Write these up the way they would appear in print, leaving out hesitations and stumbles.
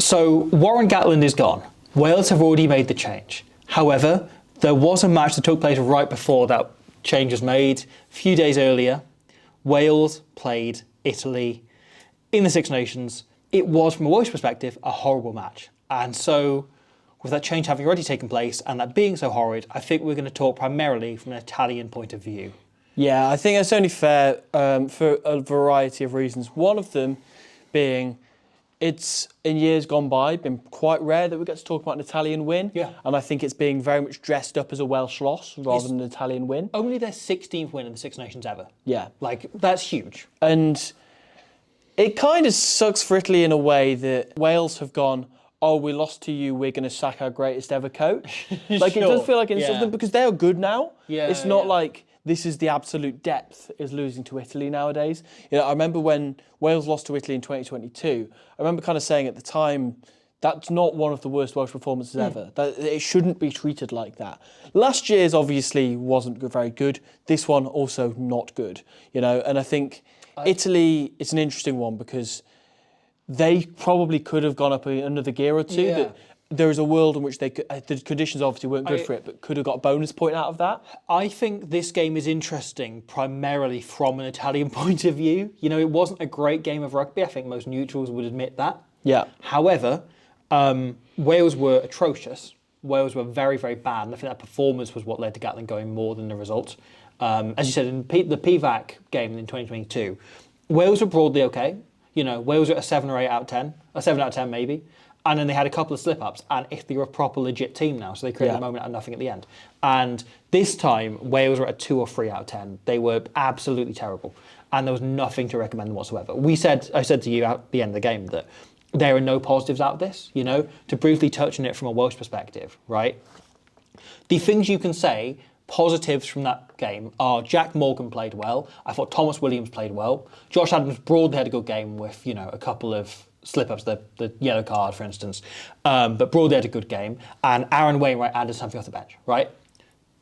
So Warren Gatland is gone. Wales have already made the change. However, there was a match that took place right before that change was made. A few days earlier, Wales played Italy in the Six Nations. It was, from a Welsh perspective, a horrible match. And so, with that change having already taken place and that being so horrid, I think we're going to talk primarily from an Italian point of view. Yeah, I think that's only fair for a variety of reasons. One of them being, it's in years gone by been quite rare that we get to talk about an Italian win. Yeah. And I think it's being very much dressed up as a Welsh loss rather than an Italian win. Only their 16th win in the Six Nations ever. Yeah. Like, that's huge. And it kind of sucks for Italy in a way that Wales have gone, oh, we lost to you, we're going to sack our greatest ever coach. Like, Sure. it does feel like it's Yeah. something, because they're good now. Yeah, it's not yeah. like this is the absolute depth is losing to Italy nowadays. You know, I remember when Wales lost to Italy in 2022, I remember kind of saying at the time, that's not one of the worst Welsh performances ever. That it shouldn't be treated like that. Last year's obviously wasn't very good. This one also not good. You know, and I think Italy is an interesting one because they probably could have gone up another gear or two. Yeah. That there is a world in which they could, the conditions obviously weren't good for it, but could have got a bonus point out of that. I think this game is interesting primarily from an Italian point of view. You know, it wasn't a great game of rugby. I think most neutrals would admit that. Yeah. However, Wales were atrocious. Wales were very, very bad. And I think that performance was what led to Gatland going more than the result. As you said, in the PVAC game in 2022, Wales were broadly okay. You know, Wales were a 7 or 8 out of 10, a 7 out of 10 maybe. And then they had a couple of slip-ups, and Italy were a proper legit team now, so they created a moment out of nothing at the end. And this time, Wales were at a 2 or 3 out of 10. They were absolutely terrible, and there was nothing to recommend them whatsoever. I said to you at the end of the game that there are no positives out of this, you know, to briefly touch on it from a Welsh perspective, right? The things you can say, positives from that game, are Jack Morgan played well. I thought Thomas Williams played well. Josh Adams broadly had a good game with, you know, a couple of slip-ups, the yellow card, for instance. But broadly had a good game. And Aaron Wainwright added something off the bench, right?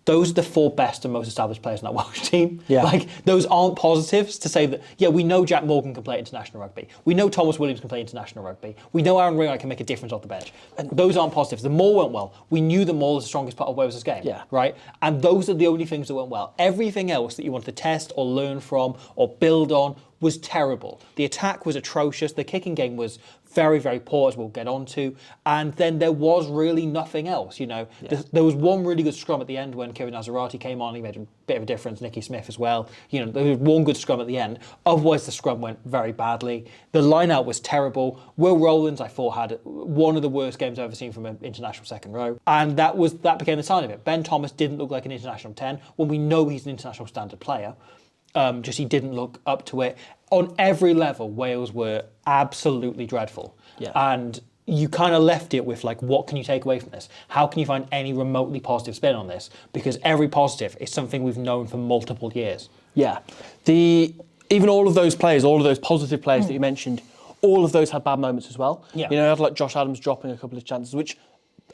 Those are the 4 best and most established players in that Welsh team. Yeah. Like, those aren't positives to say that, yeah, we know Jack Morgan can play international rugby. We know Thomas Williams can play international rugby. We know Aaron Wainwright can make a difference off the bench. And those aren't positives. The maul went well. We knew the maul was the strongest part of Wales' game. Yeah. Right? And those are the only things that went well. Everything else that you want to test or learn from or build on was terrible. The attack was atrocious. The kicking game was very, very poor, as we'll get on to. And then there was really nothing else, you know. Yeah. There was one really good scrum at the end when Kieran Nazarati came on. He made a bit of a difference, Nicky Smith as well. You know, there was one good scrum at the end. Otherwise, the scrum went very badly. The line-out was terrible. Will Rowlands, I thought, had one of the worst games I've ever seen from an international second row. And that became the sign of it. Ben Thomas didn't look like an international 10 when we know he's an international standard player. Just he didn't look up to it. On every level, Wales were absolutely dreadful. Yeah. And you kind of left it with, like, what can you take away from this? How can you find any remotely positive spin on this? Because every positive is something we've known for multiple years. Yeah. Even all of those players, all of those positive players that you mentioned, all of those had bad moments as well. Yeah. You know, I had like Josh Adams dropping a couple of chances, which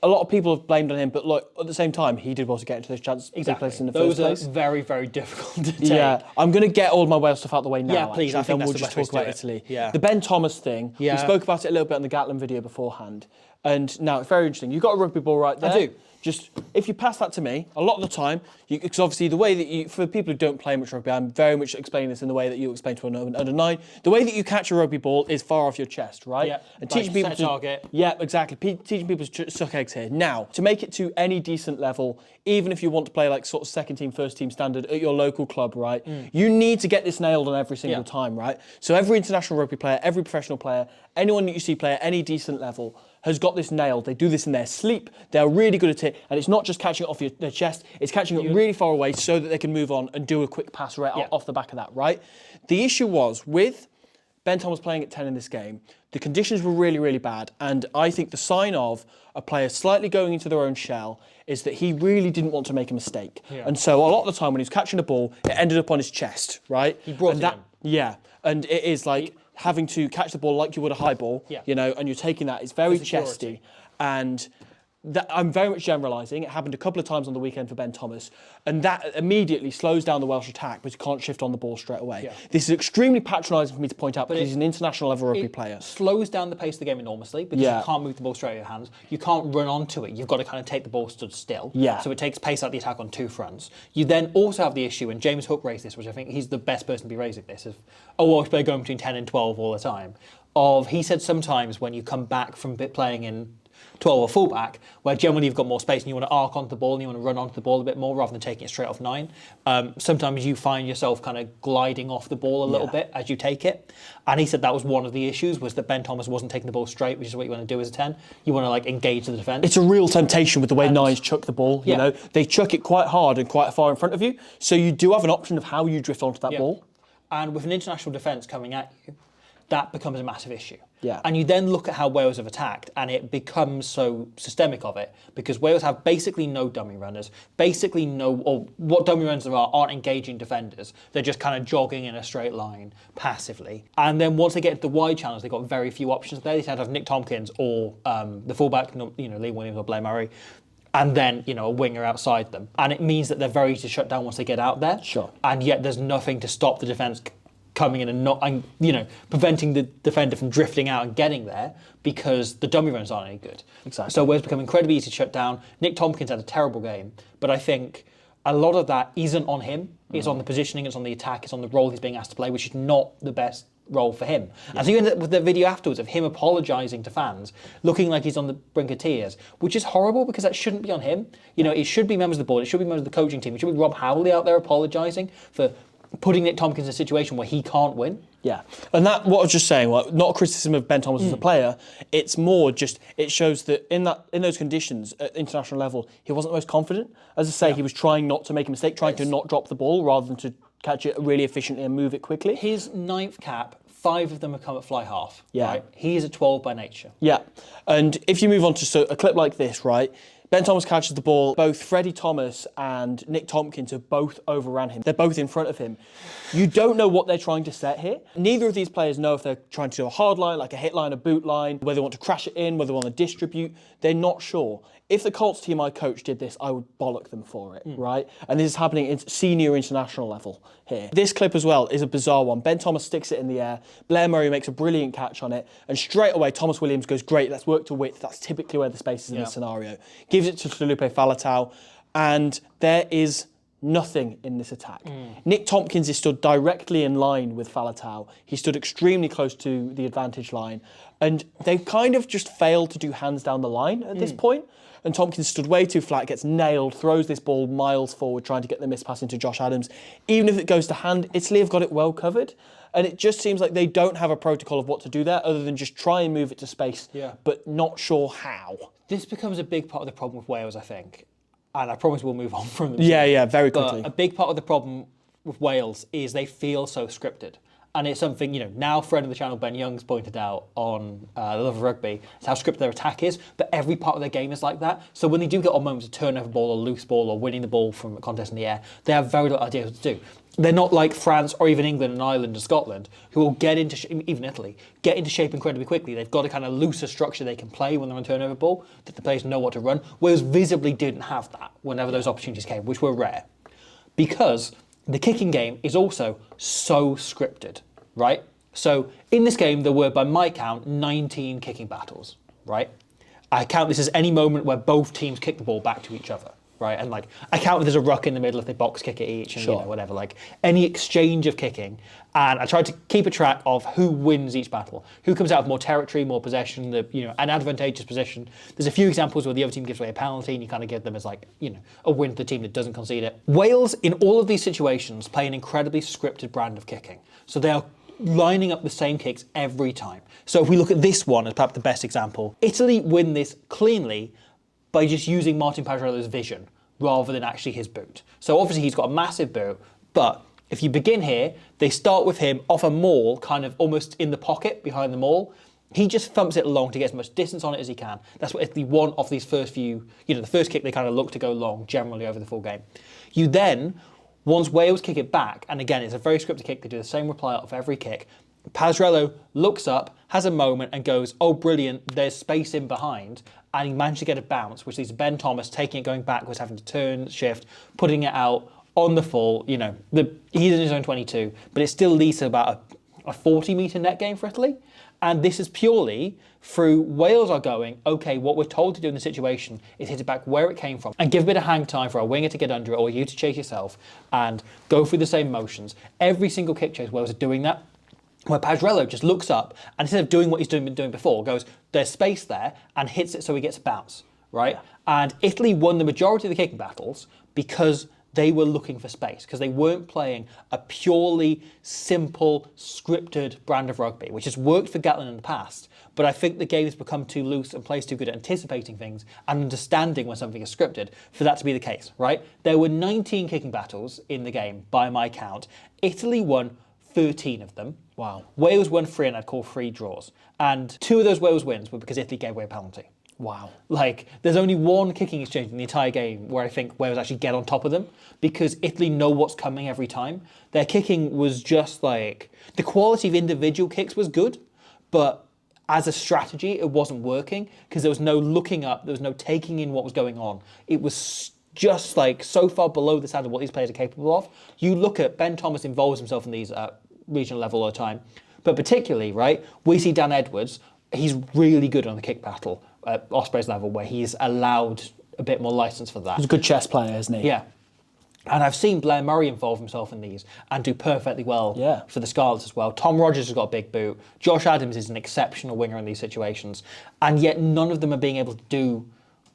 a lot of people have blamed on him, but look, at the same time, he did well to get into those chances. Exactly. In the Those first place. are very, very difficult to take. Yeah, I'm going to get all my Wales stuff out of the way now. Yeah, please. Actually, I think then that's we'll the just best talk way about to do it. Italy. Yeah. The Ben Thomas thing. Yeah. We spoke about it a little bit on the Gatland video beforehand, and now it's very interesting. You've got a rugby ball right there. I do. Just, if you pass that to me, a lot of the time, because obviously the way that you, for people who don't play much rugby, I'm very much explaining this in the way that you explain to an under 9. The way that you catch a rugby ball is far off your chest, right? Yeah. And teaching people set to target. Yeah, exactly. Teaching people to suck eggs here. Now, to make it to any decent level, even if you want to play like sort of second team, first team standard at your local club, right? You need to get this nailed on every single time, right? So every international rugby player, every professional player, anyone that you see play at any decent level has got this nailed. They do this in their sleep. They're really good at it. And it's not just catching it off their chest, it's catching it really far away so that they can move on and do a quick pass right off the back of that, right? The issue was with Ben Thomas playing at 10 in this game, the conditions were really, really bad. And I think the sign of a player slightly going into their own shell is that he really didn't want to make a mistake. Yeah. And so a lot of the time when he was catching a ball, it ended up on his chest, right? He brought it in. Yeah, and it is like having to catch the ball like you would a high ball, you know, and you're taking that. It's very chesty. And I'm very much generalising. It happened a couple of times on the weekend for Ben Thomas, and that immediately slows down the Welsh attack because you can't shift on the ball straight away. Yeah. This is extremely patronising for me to point out, because he's an international level rugby player. It slows down the pace of the game enormously because you can't move the ball straight out of your hands. You can't run onto it. You've got to kind of take the ball stood still. Yeah. So it takes pace out of the attack on two fronts. You then also have the issue, and James Hook raised this, which I think he's the best person to be raising this, of, they're going between 10 and 12 all the time. He said sometimes when you come back from playing in 12 or fullback, where generally you've got more space and you want to arc onto the ball and you want to run onto the ball a bit more rather than taking it straight off 9. Sometimes you find yourself kind of gliding off the ball a little bit as you take it. And he said that was one of the issues, was that Ben Thomas wasn't taking the ball straight, which is what you want to do as a 10. You want to like engage the defence. It's a real temptation with the way 9s chuck the ball. You know, they chuck it quite hard and quite far in front of you. So you do have an option of how you drift onto that ball. And with an international defence coming at you, that becomes a massive issue. Yeah. And you then look at how Wales have attacked, and it becomes so systemic of it, because Wales have basically no dummy runners, basically no, or what dummy runners there are aren't engaging defenders. They're just kind of jogging in a straight line passively. And then once they get into the wide channels, they've got very few options there. They tend to have Nick Tompkins or the fullback, Lee Williams or Blair Murray, and then, a winger outside them. And it means that they're very easy to shut down once they get out there. Sure. And yet there's nothing to stop the defence coming in and preventing the defender from drifting out and getting there, because the dummy runs aren't any good. Exactly. So Wales become incredibly easy to shut down. Nick Tompkins had a terrible game, but I think a lot of that isn't on him. It's on the positioning, it's on the attack, it's on the role he's being asked to play, which is not the best role for him. Yeah. And so you end up with the video afterwards of him apologising to fans, looking like he's on the brink of tears, which is horrible because that shouldn't be on him. It should be members of the board, it should be members of the coaching team, it should be Rob Howley out there apologising for putting Nick Tompkins in a situation where he can't win. Yeah, and that, what I was just saying, not a criticism of Ben Thomas as a player, it's more just, it shows that in those conditions at international level, he wasn't the most confident. As I say, he was trying not to make a mistake, trying to not drop the ball rather than to catch it really efficiently and move it quickly. His 9th cap, 5 of them have come at fly half. Yeah. Right? He is a 12 by nature. Yeah, and if you move on to a clip like this, right, Ben Thomas catches the ball. Both Freddie Thomas and Nick Tompkins have both overran him. They're both in front of him. You don't know what they're trying to set here. Neither of these players know if they're trying to do a hard line, like a hit line, a boot line, whether they want to crash it in, whether they want to distribute. They're not sure. If the Colts team I coach did this, I would bollock them for it, right? And this is happening at senior international level here. This clip as well is a bizarre one. Ben Thomas sticks it in the air. Blair Murray makes a brilliant catch on it. And straight away, Thomas Williams goes, great, let's work to width. That's typically where the space is in this scenario. Gives it to Felipe Faletau. And there is nothing in this attack. Nick Tompkins is stood directly in line with Faletau. He stood extremely close to the advantage line. And they kind of just failed to do hands down the line at this point. And Tompkins stood way too flat, gets nailed, throws this ball miles forward, trying to get the miss pass into Josh Adams. Even if it goes to hand, Italy have got it well covered. And it just seems like they don't have a protocol of what to do there other than just try and move it to space, but not sure how. This becomes a big part of the problem with Wales, I think. And I promise we'll move on from them. Yeah, very quickly. But a big part of the problem with Wales is they feel so scripted. And it's something, now friend of the channel, Ben Young's pointed out on The Love of Rugby, it's how scripted their attack is, but every part of their game is like that. So when they do get on moments of turnover ball or loose ball or winning the ball from a contest in the air, they have very little idea what to do. They're not like France or even England and Ireland and Scotland, who will get into, even Italy, get into shape incredibly quickly. They've got a kind of looser structure they can play when they're on turnover ball, that the players know what to run. Wales visibly didn't have that whenever those opportunities came, which were rare. Because the kicking game is also so scripted, right? So in this game, there were, by my count, 19 kicking battles, right? I count this as any moment where both teams kick the ball back to each other, right? And I count there's a ruck in the middle if they box kick it each, and whatever, any exchange of kicking. And I tried to keep a track of who wins each battle, who comes out with more territory, more possession, an advantageous position. There's a few examples where the other team gives away a penalty and you kind of give them as a win to the team that doesn't concede it. Wales, in all of these situations, play an incredibly scripted brand of kicking. So they are lining up the same kicks every time. So if we look at this one as perhaps the best example, Italy win this cleanly by just using Martin Pajarello's vision rather than actually his boot. So obviously he's got a massive boot, but if you begin here, they start with him off a maul, kind of almost in the pocket behind the maul. He just thumps it along to get as much distance on it as he can. That's what Italy want off these first few, the first kick they kind of look to go long generally over the full game. You then, once Wales kick it back, and again, it's a very scripted kick, they do the same reply out of every kick, Pazzarello looks up, has a moment and goes, oh, brilliant, there's space in behind. And he managed to get a bounce, which leads to Ben Thomas taking it, going backwards, having to turn, shift, putting it out on the full. You know, he's in his own 22, but it still leads to about a 40-metre net gain for Italy. And this is purely through Wales are going, okay, what we're told to do in the situation is hit it back where it came from and give a bit of hang time for a winger to get under it or you to chase yourself and go through the same motions. Every single kick chase, Wales are doing that. Where Pazzarello just looks up and instead of doing what he's been doing before, goes, there's space there and hits it so he gets a bounce, right? Yeah. And Italy won the majority of the kicking battles because they were looking for space, because they weren't playing a purely simple, scripted brand of rugby, which has worked for Gatland in the past. But I think the game has become too loose and plays too good at anticipating things and understanding when something is scripted for that to be the case, right? There were 19 kicking battles in the game, by my count. Italy won 13 of them. Wow. Wales won 3 and I'd call 3 draws. And 2 of those Wales wins were because Italy gave away a penalty. Wow. Like, there's only one kicking exchange in the entire game where I think Wales actually get on top of them because Italy know what's coming every time. Their kicking was just like, the quality of individual kicks was good, but as a strategy, it wasn't working because there was no looking up, there was no taking in what was going on. It was just like so far below the standard of what these players are capable of. You look at Ben Thomas involves himself in these at regional level all the time, but particularly, right, we see Dan Edwards, he's really good on the kick battle at Ospreys level where he's allowed a bit more license for that. He's a good chess player, isn't he? Yeah. And I've seen Blair Murray involve himself in these and do perfectly well for the Scarlets as well. Tom Rogers has got a big boot. Josh Adams is an exceptional winger in these situations. And yet none of them are being able to do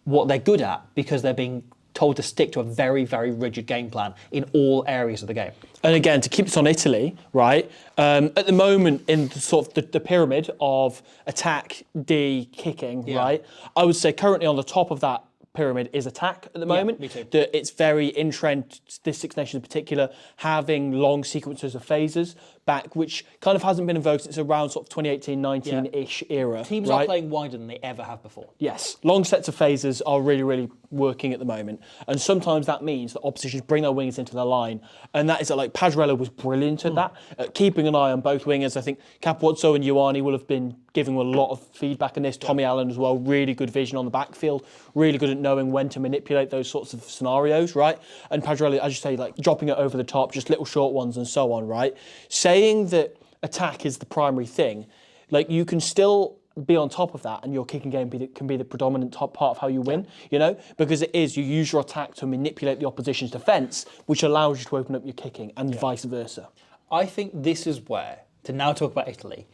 what they're good at because they're being told to stick to a very, very rigid game plan in all areas of the game. And again, to keep this on Italy, right, at the moment in the sort of the pyramid of attack, D, kicking, right, I would say currently on the top of that pyramid is attack at the moment. Me too. It's very entrenched, this Six Nations in particular, having long sequences of phases back, which kind of hasn't been invoked since around sort of 2018-19-ish era. Teams right? are playing wider than they ever have before. Yes, long sets of phases are really, really working at the moment. And sometimes that means that oppositions bring their wingers into the line. And that is like Pazzarello was brilliant at that, at keeping an eye on both wingers. I think Capozzo and Ioane will have been giving a lot of feedback on this. Tommy Allen as well, really good vision on the backfield, really good at knowing when to manipulate those sorts of scenarios, right? And Pazzarello, as you say, like dropping it over the top, just little short ones and so on, right? Saying that attack is the primary thing, like you can still be on top of that and your kicking game can be the predominant top part of how you win, you know, because it is, you use your attack to manipulate the opposition's defence, which allows you to open up your kicking and vice versa. I think this is where, to now talk about Italy,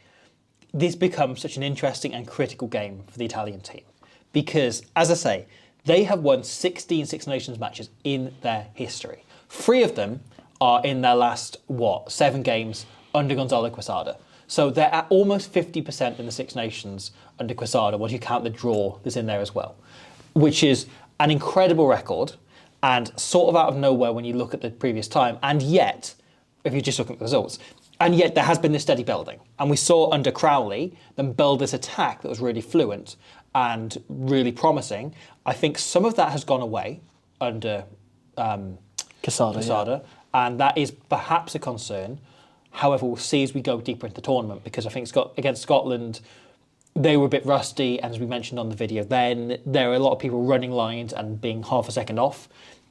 this becomes such an interesting and critical game for the Italian team. Because, as I say, they have won 16 Six Nations matches in their history. 3 of them are in their last, 7 games under Gonzalo Quesada. So they're at almost 50% in the Six Nations under Quesada, once you count the draw that's in there as well, which is an incredible record and sort of out of nowhere when you look at the previous time. And yet, if you just look at the results, and yet there has been this steady building. And we saw under Crowley them build this attack that was really fluent and really promising. I think some of that has gone away under Quesada. And that is perhaps a concern. However, we'll see as we go deeper into the tournament, because I think against Scotland, they were a bit rusty. And as we mentioned on the video, then there are a lot of people running lines and being half a second off.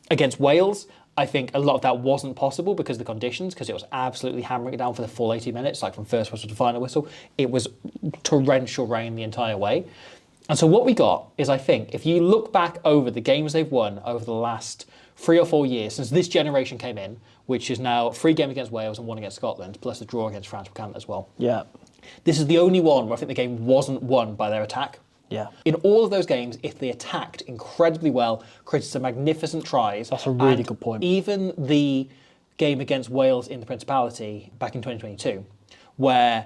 Against Wales, I think a lot of that wasn't possible because of the conditions, because it was absolutely hammering it down for the full 80 minutes, like from first whistle to final whistle. It was torrential rain the entire way. And so what we got is, I think, if you look back over the games they've won over the last 3 or 4 years, since this generation came in, which is now 3 games against Wales and 1 against Scotland, plus the draw against France, we count as well. Yeah. This is the only one where I think the game wasn't won by their attack. Yeah. In all of those games, if they attacked incredibly well, created some magnificent tries. That's a really good point. Even the game against Wales in the Principality back in 2022, where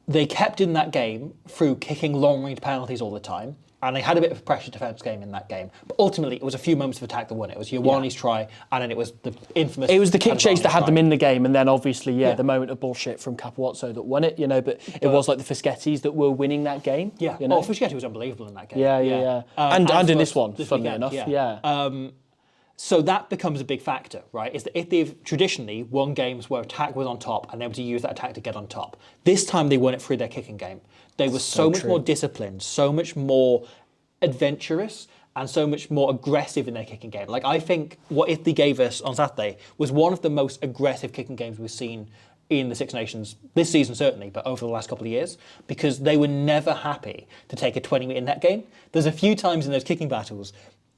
they kept in that game through kicking long-range penalties all the time, and they had a bit of a pressure defence game in that game. But ultimately, it was a few moments of attack that won it. It was Ioane's try, and then it was the infamous... It was the kick chase that had try. them in the game, and then obviously, the moment of bullshit from Capozzo that won it, you know, but it was like the Fischettis that were winning that game. Yeah, you know? Fischetti was unbelievable in that game. Yeah. And in this one, funnily enough, So that becomes a big factor, right? Is that if they've traditionally won games where attack was on top and able to use that attack to get on top, this time they won it through their kicking game. They were so much more disciplined, so much more adventurous, and so much more aggressive in their kicking game. Like, I think what Italy gave us on Saturday was one of the most aggressive kicking games we've seen in the Six Nations this season, certainly, but over the last couple of years, because they were never happy to take a 20-metre net gain. There's a few times in those kicking battles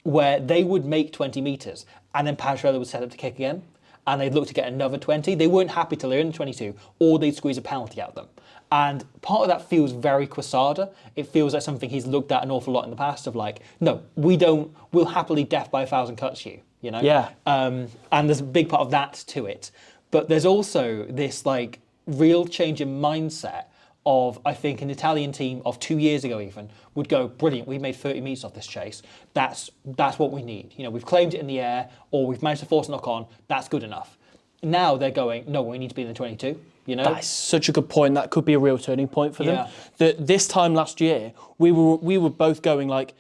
where they would make 20 metres and then Pastrella would set up to kick again and they'd look to get another 20. They weren't happy till they're in the 22 or they'd squeeze a penalty out of them. And part of that feels very Quesada. It feels like something he's looked at an awful lot in the past of like, no, we'll happily death by 1,000 cuts you, you know? Yeah. And there's a big part of that to it. But there's also this like real change in mindset of, I think, an Italian team of 2 years ago even would go, brilliant, we made 30 metres off this chase. That's what we need. You know, we've claimed it in the air or we've managed to force a knock on. That's good enough. Now they're going, no, we need to be in the 22. You know? That's such a good point. That could be a real turning point for them. That this time last year, we were both going like,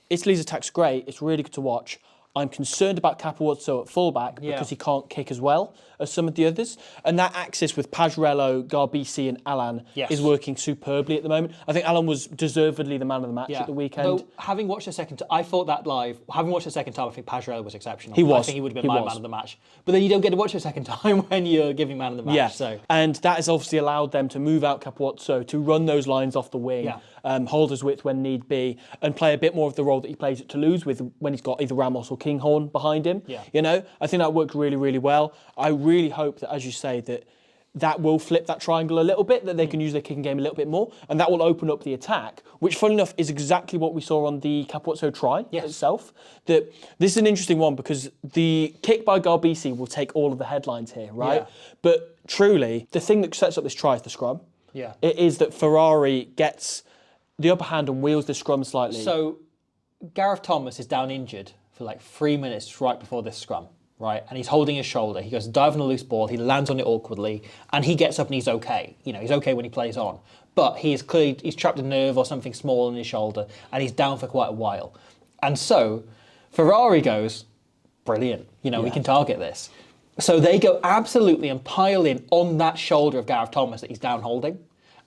Italy's attack's great. It's really good to watch. I'm concerned about Capozzo at fullback because he can't kick as well as some of the others. And that axis with Pajarello, Garbisi and Alan is working superbly at the moment. I think Alan was deservedly the man of the match at the weekend. Though, having watched the second time, I thought that live, having watched the second time, I think Pajarello was exceptional. He was. I think he would have been my man of the match. But then you don't get to watch it a second time when you're giving man of the match. Yeah. So. And that has obviously allowed them to move out Capozzo, to run those lines off the wing, hold his width when need be, and play a bit more of the role that he plays at Toulouse with when he's got either Ramos or Kinghorn behind him. Yeah. You know, I think that worked really, really well. I really hope that, as you say, that will flip that triangle a little bit, that they can use their kicking game a little bit more, and that will open up the attack, which, funnily enough, is exactly what we saw on the Capozzo try itself. That this is an interesting one because the kick by Garbisi will take all of the headlines here, right? Yeah. But truly, the thing that sets up this try is the scrum. Yeah. It is that Ferrari gets the upper hand and wheels the scrum slightly. So Gareth Thomas is down injured for like 3 minutes right before this scrum, right? And he's holding his shoulder. He goes to dive on a loose ball. He lands on it awkwardly, and he gets up and he's okay. You know, he's okay when he plays on. But he's trapped a nerve or something small in his shoulder, and he's down for quite a while. And so Ferrari goes, brilliant. You know, we can target this. So they go absolutely and pile in on that shoulder of Gareth Thomas that he's down holding.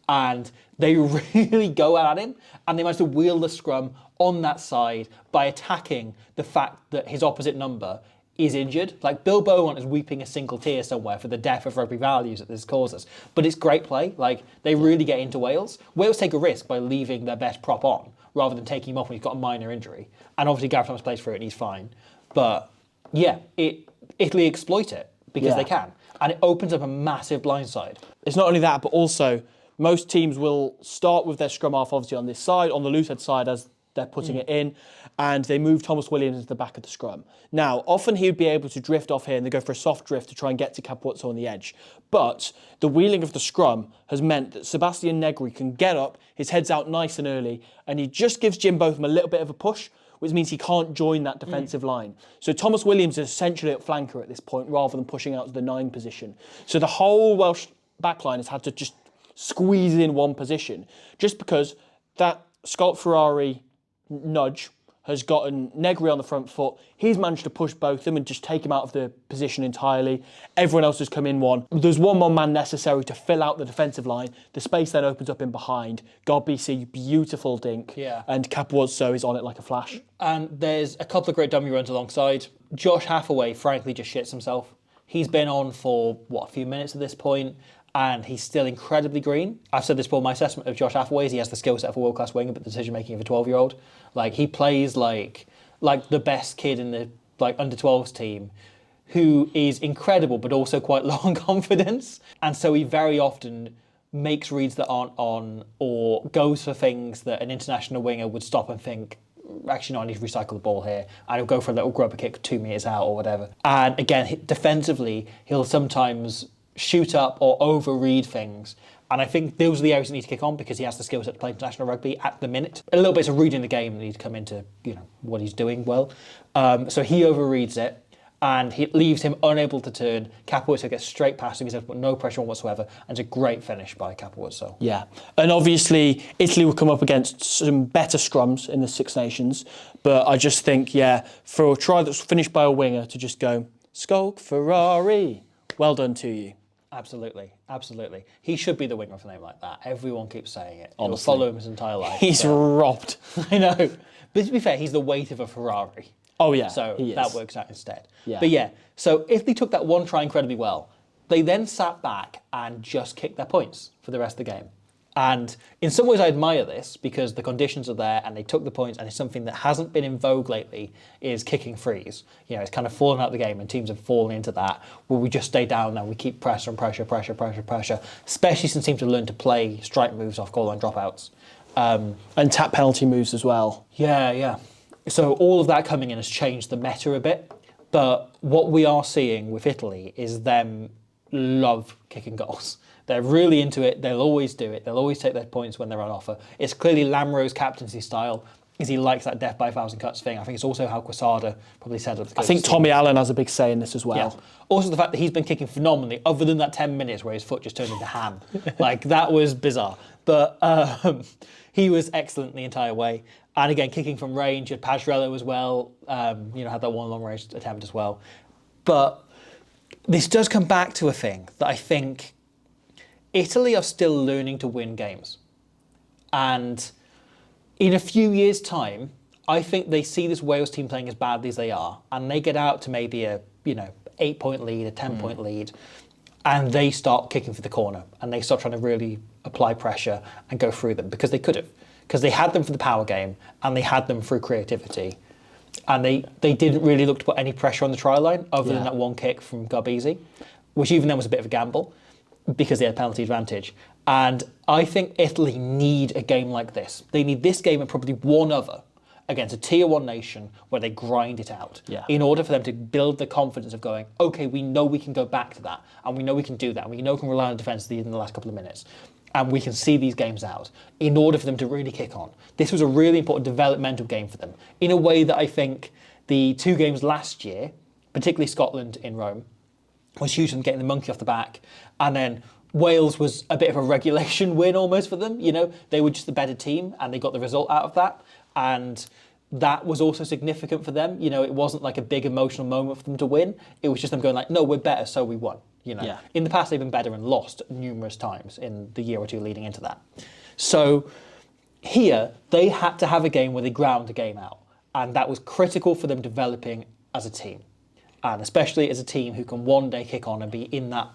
And they really go at him, and they manage to wheel the scrum on that side by attacking the fact that his opposite number is injured. Like, Bill Beaumont is weeping a single tear somewhere for the death of rugby values that this causes. But it's great play. Like, they really get into Wales. Wales take a risk by leaving their best prop on rather than taking him off when he's got a minor injury. And obviously Gareth Thomas plays through it and he's fine. But yeah, Italy exploit it because they can. And it opens up a massive blindside. It's not only that, but also most teams will start with their scrum half obviously on this side, on the loose head side as they're putting it in, and they move Thomas Williams into the back of the scrum. Now, often he would be able to drift off here and they go for a soft drift to try and get to Capozzo on the edge. But the wheeling of the scrum has meant that Sebastian Negri can get up, his head's out nice and early, and he just gives Jim Botham a little bit of a push, which means he can't join that defensive line. So Thomas Williams is essentially at flanker at this point rather than pushing out to the 9 position. So the whole Welsh backline has had to just squeeze in one position just because that Scott Ferrari nudge has gotten Negri on the front foot. He's managed to push both of them and just take him out of the position entirely. Everyone else has come in one. There's one more man necessary to fill out the defensive line. The space then opens up in behind. Garbisi, beautiful dink. Yeah. And Capozzo is on it like a flash. And there's a couple of great dummy runs alongside. Josh Hathaway, frankly, just shits himself. He's been on for, a few minutes at this point, and he's still incredibly green. I've said this before, my assessment of Josh Hathaway is he has the skill set of a world-class winger, but the decision-making of a 12-year-old. Like, he plays like the best kid in the under-12s team, who is incredible, but also quite low on confidence. And so he very often makes reads that aren't on, or goes for things that an international winger would stop and think, actually, no, I need to recycle the ball here. And he'll go for a little grubber kick 2 meters out or whatever. And again, defensively, he'll sometimes shoot up or overread things. And I think those are the areas that need to kick on because he has the skill set to play international rugby at the minute. A little bit of reading the game that needs to come into, what he's doing well. So he overreads it. and he leaves him unable to turn. Capozzo gets straight past him. He's able to put no pressure on whatsoever, and it's a great finish by Capozzo. Yeah, and obviously Italy will come up against some better scrums in the Six Nations, but I just think, yeah, for a try that's finished by a winger to just go, Skulk Ferrari, well done to you. Absolutely, absolutely. He should be the winger of a name like that. Everyone keeps saying it. It'll Honestly. follow him his entire life. He's robbed. I know. But to be fair, he's the weight of a Ferrari. Oh, yeah, So he is. that works out instead. Yeah. But yeah, so if they took that one try incredibly well, they then sat back and just kicked their points for the rest of the game. And in some ways I admire this because the conditions are there and they took the points, and it's something that hasn't been in vogue lately is kicking frees. You know, it's kind of fallen out of the game and teams have fallen into that where we just stay down and we keep pressure and pressure, especially since teams have learned to play strike moves off goal line dropouts. And tap penalty moves as well. Yeah. So all of that coming in has changed the meta a bit. But what we are seeing with Italy is them love kicking goals. They're really into it. They'll always do it. They'll always take their points when they're on offer. It's clearly Lamro's captaincy style, is he likes that death by a thousand cuts thing. I think it's also how Quesada probably set up the I think Tommy Allen has a big say in this as well. Yeah. Also the fact that he's been kicking phenomenally, other than that 10 minutes where his foot just turned into ham. Like, that was bizarre. But he was excellent the entire way. And again, kicking from range, had Pajrello as well, had that one long range attempt as well. But this does come back to a thing that I think Italy are still learning to win games. And in a few years' time, I think they see this Wales team playing as badly as they are, and they get out to maybe a 8-point lead, a 10-point lead, and they start kicking for the corner, and they start trying to really apply pressure and go through them, because they could have. Because they had them for the power game, and they had them through creativity. And they didn't really look to put any pressure on the try line, other than that one kick from Garbisi, which even then was a bit of a gamble, because they had penalty advantage. And I think Italy need a game like this. They need this game and probably one other against a tier 1 nation where they grind it out, in order for them to build the confidence of going, okay, we know we can go back to that, and we know we can do that, and we know we can rely on defence in the last couple of minutes, and we can see these games out in order for them to really kick on. This was a really important developmental game for them, in a way that I think the 2 games last year, particularly Scotland in Rome, was huge in getting the monkey off the back, and then Wales was a bit of a regulation win almost for them. They were just the better team and they got the result out of that, and that was also significant for them. It wasn't like a big emotional moment for them to win. It was just them going like, no, we're better, so we won. In the past they've been better and lost numerous times in the year or two leading into that. So here they had to have a game where they ground the game out, and that was critical for them developing as a team, and especially as a team who can one day kick on and be in that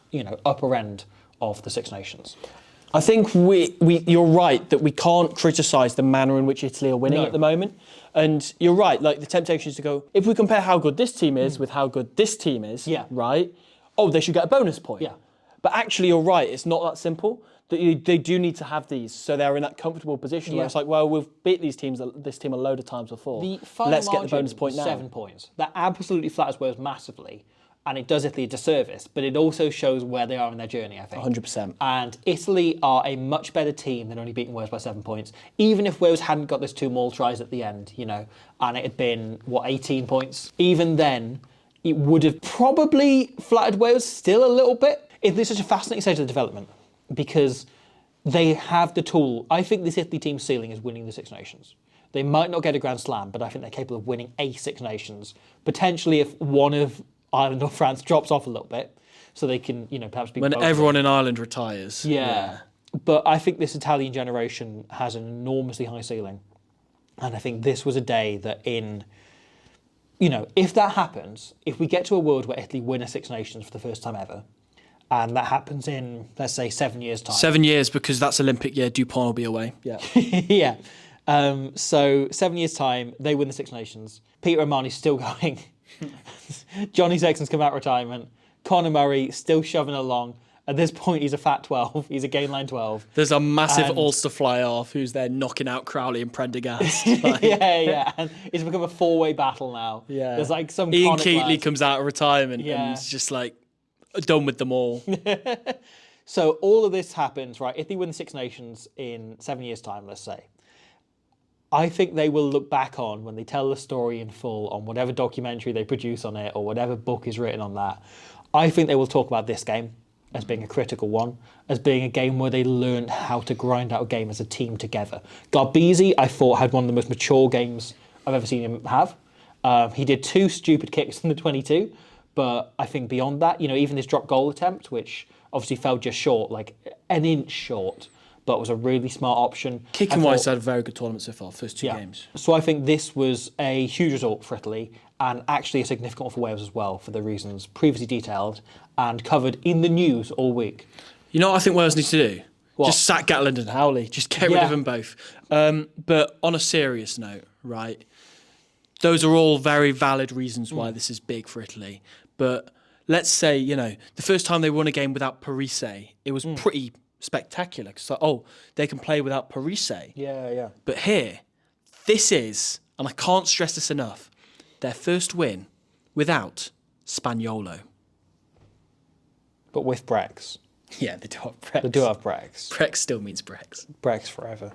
upper end of the Six Nations. I think you're right that we can't criticise the manner in which Italy are winning at the moment. And you're right, like the temptation is to go, if we compare how good this team is with how good this team is, right? Oh, they should get a bonus point. Yeah. But actually, you're right, it's not that simple. They do need to have these, so they're in that comfortable position where it's like, well, we've beat this team a load of times before. Let's get the bonus point now. 7 points. That absolutely flatters Wales massively, and it does Italy a disservice, but it also shows where they are in their journey, I think. 100%. And Italy are a much better team than only beating Wales by 7 points. Even if Wales hadn't got those 2 maul tries at the end, and it had been, 18 points, even then, it would have probably flattered Wales still a little bit. This is such a fascinating stage of the development, because they have the tool. I think this Italy team's ceiling is winning the Six Nations. They might not get a Grand Slam, but I think they're capable of winning a Six Nations. Potentially if one of Ireland or France drops off a little bit, so they can, perhaps be... When everyone in Ireland retires. Yeah. But I think this Italian generation has an enormously high ceiling. And I think this was a day that if that happens, if we get to a world where Italy win a Six Nations for the first time ever, and that happens in, let's say, 7 years' time. 7 years, because that's Olympic year, Dupont will be away. Yeah. Yeah. So 7 years' time, they win the Six Nations. Peter O'Mahony's still going. Johnny Sexton's come out of retirement. Conor Murray still shoving along. At this point, he's a fat 12. He's a gain line 12. There's a massive Ulster fly-off who's there knocking out Crowley and Prendergast. Yeah. And it's become a 4-way battle now. Yeah. There's like some Ian Keatley comes out of retirement and is just done with them all. So all of this happens, right? If they win the Six Nations in 7 years' time, let's say, I think they will look back on when they tell the story in full on whatever documentary they produce on it or whatever book is written on that. I think they will talk about this game as being a critical one, as being a game where they learned how to grind out a game as a team together. Garbisi, I thought, had one of the most mature games I've ever seen him have. He did 2 stupid kicks in the 22, but I think beyond that, even this drop goal attempt, which obviously fell just short, like an inch short, but was a really smart option. Kicking wise, had a very good tournament so far, first 2 games. So I think this was a huge result for Italy and actually a significant one for Wales as well for the reasons previously detailed and covered in the news all week. You know what I think Wales needs to do? What? Just sack Gatland and Howley. Just get rid of them both. But on a serious note, right, those are all very valid reasons why this is big for Italy. But let's say, the first time they won a game without Parise, it was pretty spectacular. Because, they can play without Parise. Yeah. But here, this is, and I can't stress this enough, their first win without Spaniolo. But with Brex. Yeah, they do have Brex. They do have Brex. Brex still means Brex. Brex forever.